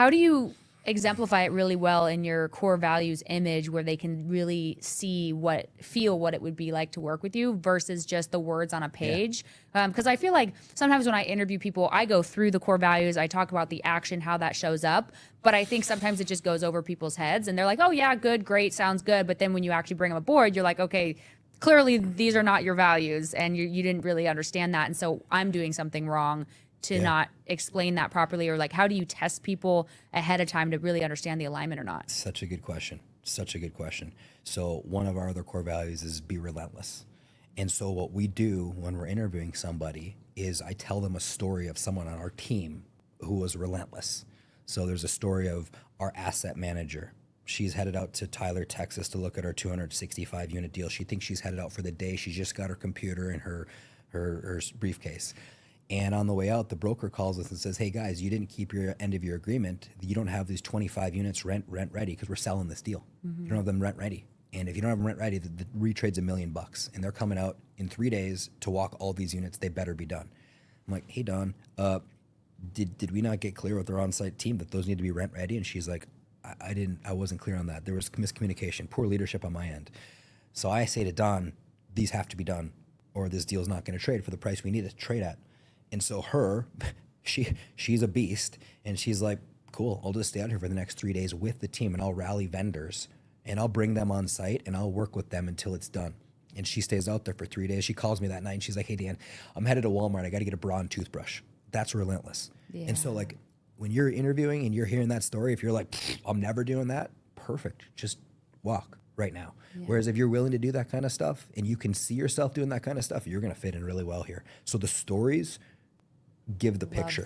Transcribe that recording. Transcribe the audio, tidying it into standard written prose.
How do you exemplify it really well in your core values image where they can really feel what it would be like to work with you versus just the words on a Yeah. page? Because I feel like sometimes when I interview people, I go through the core values, I talk about the action, how that shows up, but I think sometimes it just goes over people's heads and they're like, oh yeah, good, great, sounds good. But then when you actually bring them aboard, you're like, okay, clearly these are not your values and you didn't really understand that. And so I'm doing something wrong to Yeah. not explain that properly, or like how do you test people ahead of time to really understand the alignment or not? Such a good question. Such a good question. So one of our other core values is be relentless. And so what we do when we're interviewing somebody is I tell them a story of someone on our team who was relentless. So there's a story of our asset manager. She's headed out to Tyler, Texas to look at our 265 unit deal. She thinks she's headed out for the day. She just got her computer and her briefcase. And on the way out, the broker calls us and says, hey guys, you didn't keep your end of your agreement. You don't have these 25 units rent ready because we're selling this deal. You don't have them rent ready. And if you don't have them rent ready, the retrade's $1 million and they're coming out in 3 days to walk all these units. They better be done. I'm like, hey Don, did we not get clear with our on-site team that those need to be rent ready? And she's like, I wasn't clear on that. There was miscommunication, poor leadership on my end. So I say to Don, these have to be done or this deal's not going to trade for the price we need it to trade at. And so she's a beast and she's like, cool, I'll just stay out here for the next 3 days with the team and I'll rally vendors and I'll bring them on site and I'll work with them until it's done. And she stays out there for 3 days. She calls me that night and she's like, hey Dan, I'm headed to Walmart. I got to get a bra and toothbrush. That's relentless. Yeah. And so like when you're interviewing and you're hearing that story, if you're like, I'm never doing that, perfect. Just walk right now. Yeah. Whereas if you're willing to do that kind of stuff and you can see yourself doing that kind of stuff, you're going to fit in really well here. So the stories give the picture.